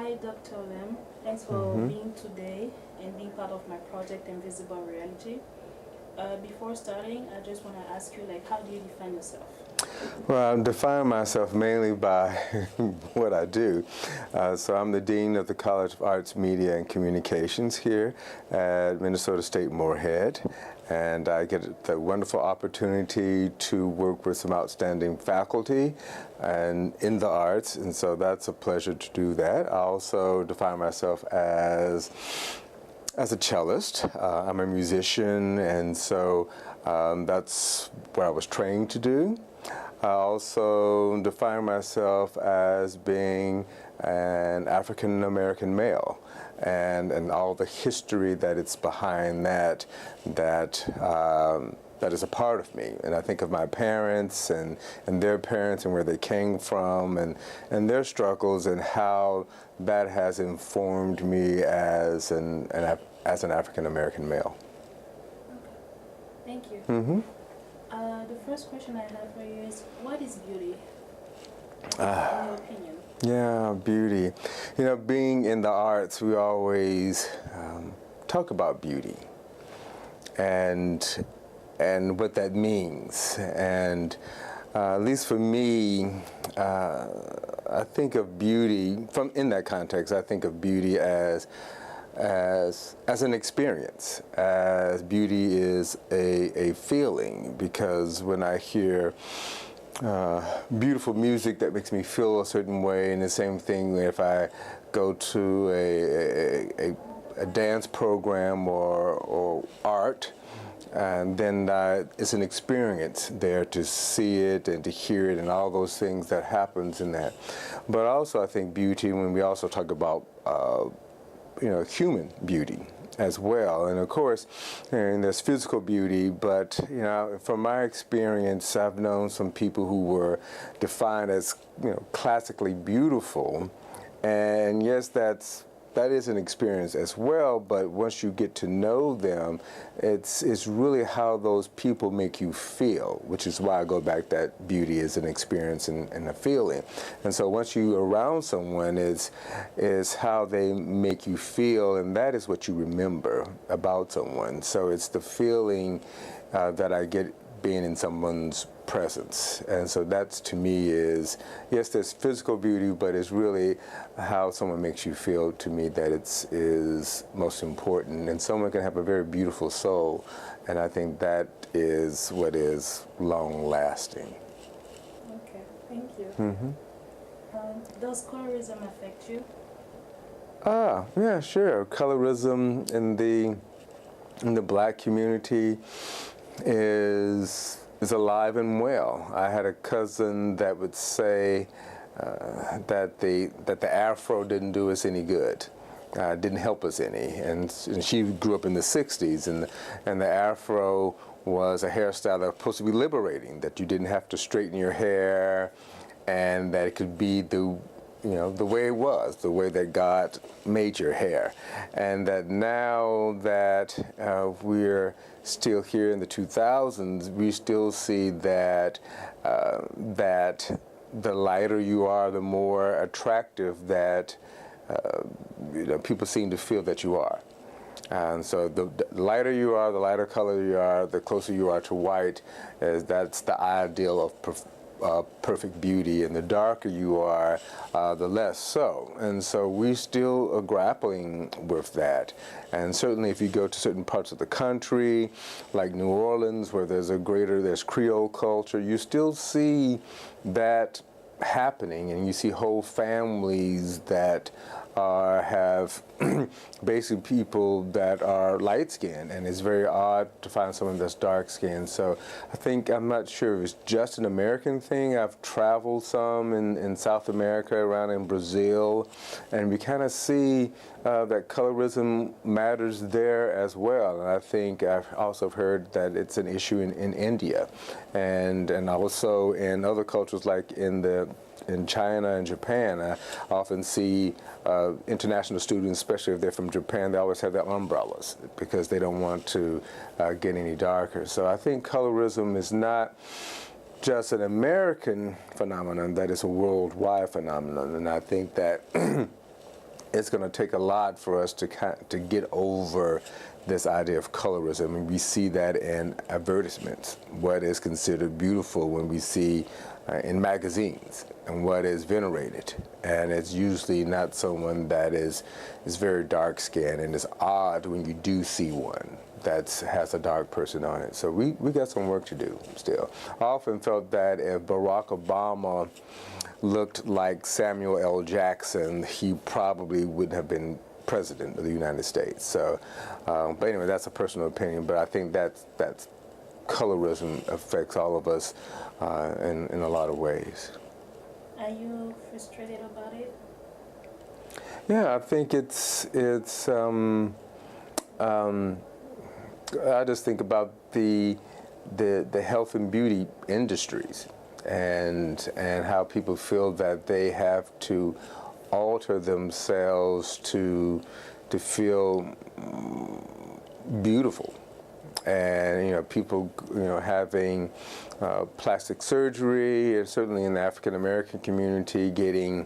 Hi, Dr. Lim. Thanks for being today and being part of my project, Invisible Reality. Before starting, I just want to ask you, like, how do you define yourself? Well, I define myself mainly by what I do. So I'm the Dean of the College of Arts, Media, and Communications here at Minnesota State Moorhead. And I get the wonderful opportunity to work with some outstanding faculty and in the arts, and so that's a pleasure to do that. I also define myself as a cellist. I'm a musician, and so that's what I was trained to do. I also define myself as being an African American male, and all the history that it's behind that is a part of me. And I think of my parents and their parents and where they came from and their struggles and how that has informed me as an African American male. Okay. Thank you. The first question I have for you is, what is beauty, in your opinion? Yeah, beauty. You know, being in the arts, we always talk about beauty and what that means. And at least for me, I think of beauty in that context. I think of beauty as an experience, as beauty is a feeling, because when I hear beautiful music that makes me feel a certain way, and the same thing if I go to a dance program or art, and then it's an experience there to see it and to hear it and all those things that happens in that. But also I think beauty, when we also talk about human beauty as well. And of course, there's physical beauty, but from my experience, I've known some people who were defined as classically beautiful, and yes, that is an experience as well, but once you get to know them, it's really how those people make you feel, which is why I go back that beauty is an experience and a feeling. And so once you're around someone, is how they make you feel, and that is what you remember about someone. So it's the feeling that I get being in someone's presence. And so that's, to me, is, yes, there's physical beauty, but it's really how someone makes you feel, to me, that is most important. And someone can have a very beautiful soul, and I think that is what is long-lasting. Okay, thank you. Does colorism affect you? Yeah, sure. Colorism in the Black community is alive and well. I had a cousin that would say that the Afro didn't do us any good, didn't help us any, and she grew up in the '60s, and the Afro was a hairstyle that was supposed to be liberating, that you didn't have to straighten your hair, and that it could be the way it was, the way that God made your hair. And that now that we're still here in the 2000s, we still see that the lighter you are, the more attractive that people seem to feel that you are. And so the lighter you are, the lighter color you are, the closer you are to white, that's the ideal of perfect beauty, and the darker you are, the less so. And so we still are grappling with that. And certainly if you go to certain parts of the country, like New Orleans, where there's Creole culture, you still see that happening, and you see whole families that have basically people that are light-skinned, and it's very odd to find someone that's dark-skinned. So I'm not sure if it's just an American thing. I've traveled some in South America, around in Brazil, and we kind of see that colorism matters there as well. And I think I've also heard that it's an issue in India, and also in other cultures like in China and Japan. I often see international students, especially if they're from Japan, they always have their umbrellas because they don't want to get any darker. So I think colorism is not just an American phenomenon, that is a worldwide phenomenon. And I think that it's going to take a lot for us to get over this idea of colorism. And we see that in advertisements, what is considered beautiful when we see in magazines, and what is venerated. And it's usually not someone that is very dark skinned, and it's odd when you do see one that has a dark person on it. So we got some work to do still. I often felt that if Barack Obama looked like Samuel L. Jackson, he probably wouldn't have been president of the United States. So, but anyway, that's a personal opinion, but I think that's colorism affects all of us in a lot of ways. Are you frustrated about it? Yeah, I think I just think about the health and beauty industries and how people feel that they have to alter themselves to feel beautiful. And people having plastic surgery, and certainly in the African American community getting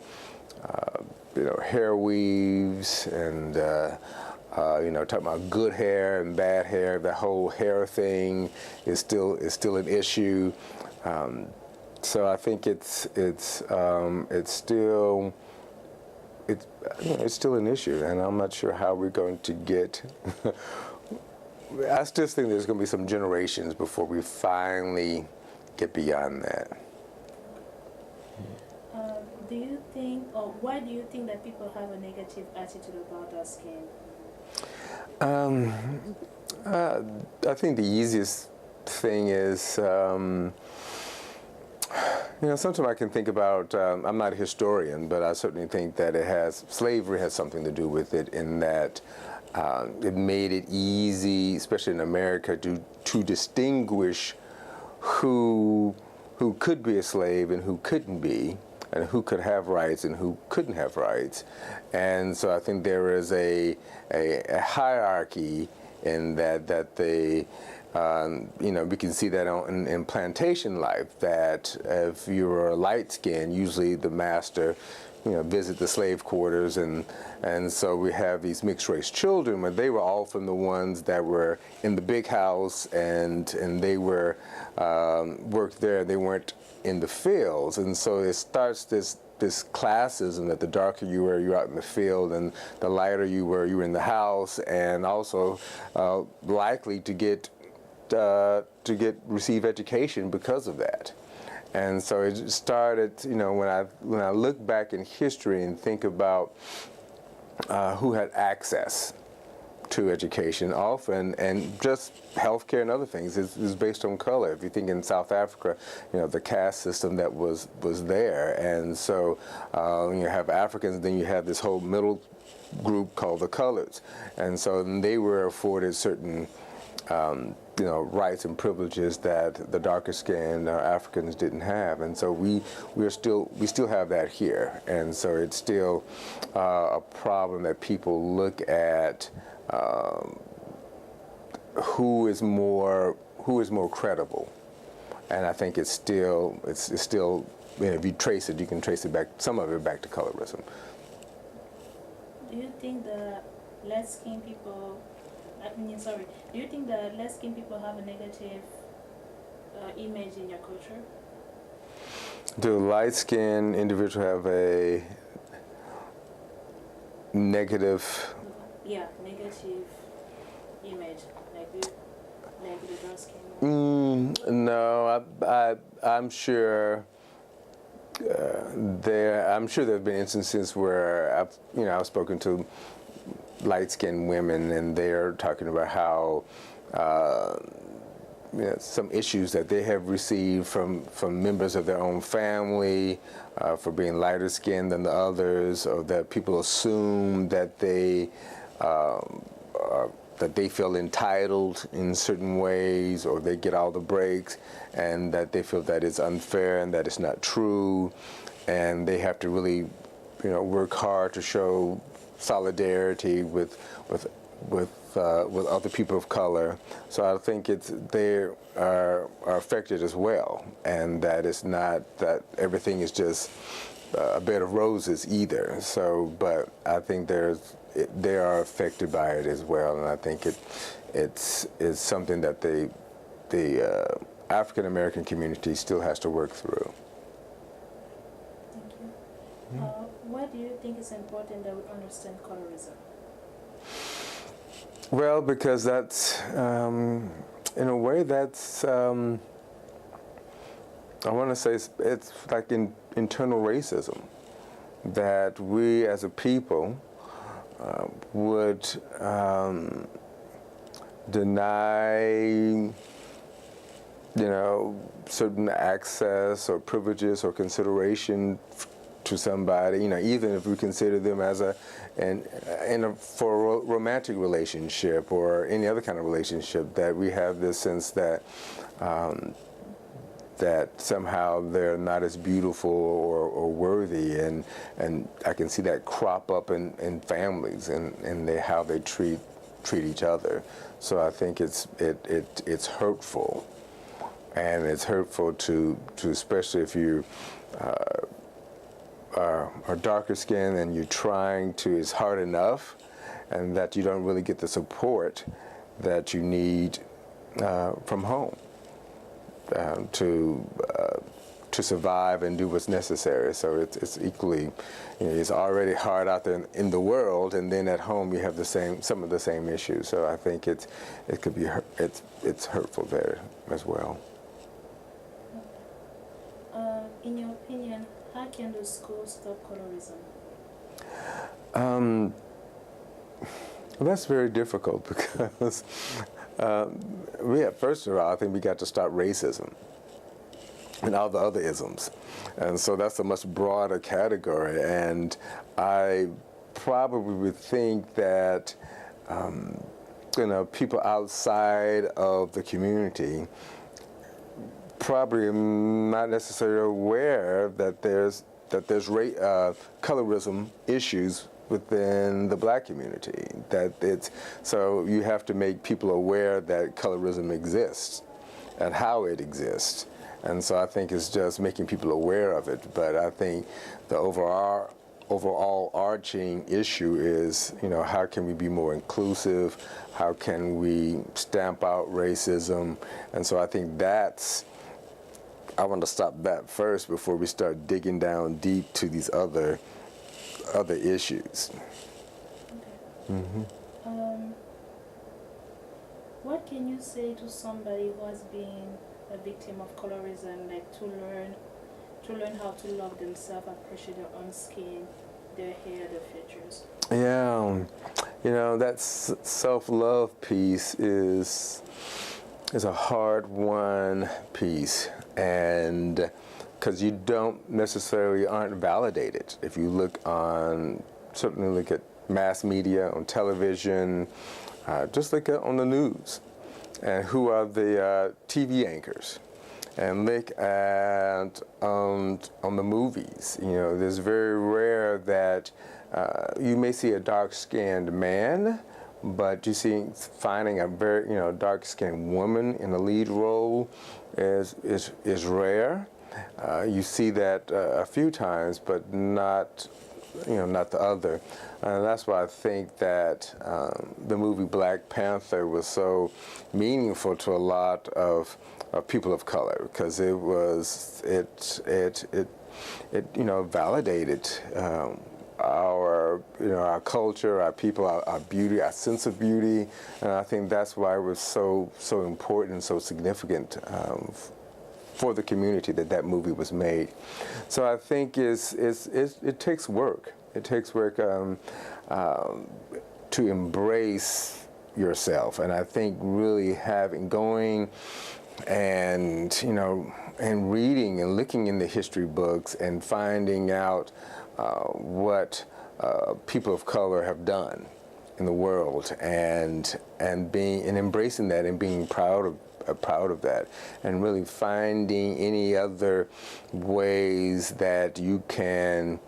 hair weaves, and talking about good hair and bad hair. The whole hair thing is still an issue. So I think it's still an issue, and I'm not sure how we're going to get. I still think there's going to be some generations before we finally get beyond that. Do you think, or why do you think that people have a negative attitude about our skin? I think the easiest thing is, sometimes I can think about, I'm not a historian, but I certainly think that slavery has something to do with it, in that it made it easy, especially in America, to distinguish who could be a slave and who couldn't be, and who could have rights and who couldn't have rights. And so I think there is a hierarchy in that they, we can see that in plantation life, that if you were light skinned, usually the master visit the slave quarters, and so we have these mixed race children, but they were often the ones that were in the big house, and they were worked there. They weren't in the fields, and so it starts this classism that the darker you were, you're out in the field, and the lighter you were in the house, and also likely to receive education because of that. And so it started, when I look back in history and think about who had access to education often, and just healthcare and other things, is based on color. If you think in South Africa, the caste system that was there, and so you have Africans, then you have this whole middle group called the coloreds, and so they were afforded certain rights and privileges that the darker skinned Africans didn't have, and so we still have that here, and so it's still a problem that people look at who is more credible, and I think it's still if you trace it, you can trace it back, some of it back to colorism. Do you think the light-skinned people? Do you think that light-skinned people have a negative image in your culture? Do light-skinned individuals have a negative? Yeah, negative image, like the dark skin. No, I'm sure. I'm sure there have been instances where I've spoken to light-skinned women, and they're talking about how some issues that they have received from members of their own family for being lighter skinned than the others, or that people assume that they feel entitled in certain ways, or they get all the breaks, and that they feel that it's unfair and that it's not true, and they have to really work hard to show solidarity with other people of color. So I think they are affected as well, and that it's not that everything is just a bed of roses either. So, but I think they are affected by it as well, and I think it's something that the African American community still has to work through. Thank you. Why do you think it's important that we understand colorism? Well, because that's, in a way, that's, I want to say it's like internal racism, that we as a people would deny, certain access or privileges or consideration to somebody, even if we consider them as for a romantic relationship or any other kind of relationship, that we have this sense that that somehow they're not as beautiful or worthy, and I can see that crop up in families and how they treat each other. So I think it's hurtful, and it's hurtful to especially if you are darker skinned and you're trying to, it's hard enough, and that you don't really get the support that you need from home to survive and do what's necessary. So it's equally, it's already hard out there in the world, and then at home you have some of the same issues. So I think it could be it's hurtful there as well. In your opinion, how can the schools stop colorism? Well, that's very difficult because first of all, I think we got to stop racism and all the other isms. And so that's a much broader category. And I probably would think that, people outside of the community probably not necessarily aware that there's colorism issues within the black community. So you have to make people aware that colorism exists and how it exists. And so I think it's just making people aware of it. But I think the overall arching issue is, how can we be more inclusive? How can we stamp out racism? And so I think I want to stop that first before we start digging down deep to these other issues. Okay. Mm-hmm. What can you say to somebody who has been a victim of colorism, like to learn how to love themselves, appreciate their own skin, their hair, their features? Yeah, that self-love piece is a hard-won piece, and because you don't necessarily aren't validated. If you certainly look at mass media, on television, just look at on the news, and who are the TV anchors, and look at on the movies. It's very rare that you may see a dark-skinned man, but you see finding a very dark-skinned woman in the lead role is rare. You see that a few times, but not the other. That's why I think that the movie Black Panther was so meaningful to a lot of people of color, because it validated our culture, our people, our beauty, our sense of beauty, and I think that's why it was so important and so significant for the community that movie was made. So I think it takes work. It takes work to embrace yourself, and I think really going and reading and looking in the history books and finding out what people of color have done in the world, and embracing that and being proud of that, and really finding any other ways that you can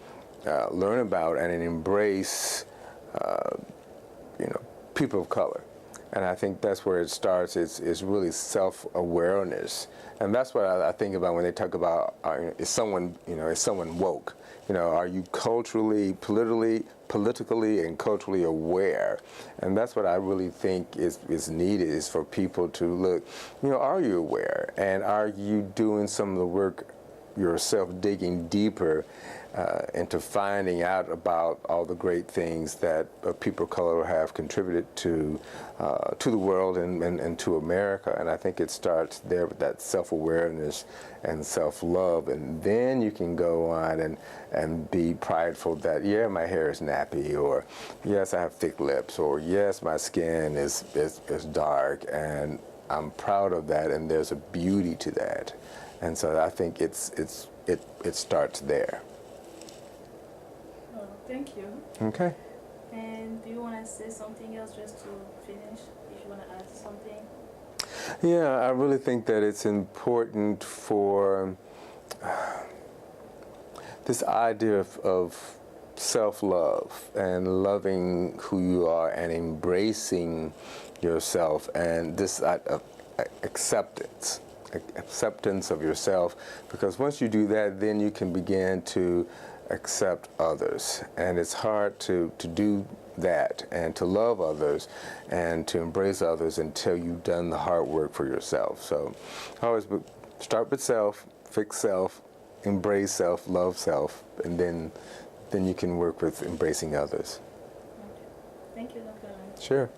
learn about and embrace people of color. And I think that's where it starts. It's really self-awareness, and that's what I think about when they talk about is someone woke? Are you culturally, politically, and culturally aware? And that's what I really think is needed, is for people to look. Are you aware, and are you doing some of the work yourself, digging deeper into finding out about all the great things that people of color have contributed to the world and to America. And I think it starts there with that self-awareness and self-love, and then you can go on and be prideful that, yeah, my hair is nappy, or yes, I have thick lips, or yes, my skin is dark, and I'm proud of that, and there's a beauty to that. And so I think it starts there. Oh, thank you. Okay. And do you want to say something else just to finish, if you want to add something? Yeah, I really think that it's important for this idea of self-love and loving who you are and embracing yourself, and this acceptance of yourself, because once you do that, then you can begin to accept others. And it's hard to do that and to love others and to embrace others until you've done the hard work for yourself. So always start with self, fix self, embrace self, love self, and then you can work with embracing others. Okay. Thank you, Dr. Lam. Sure.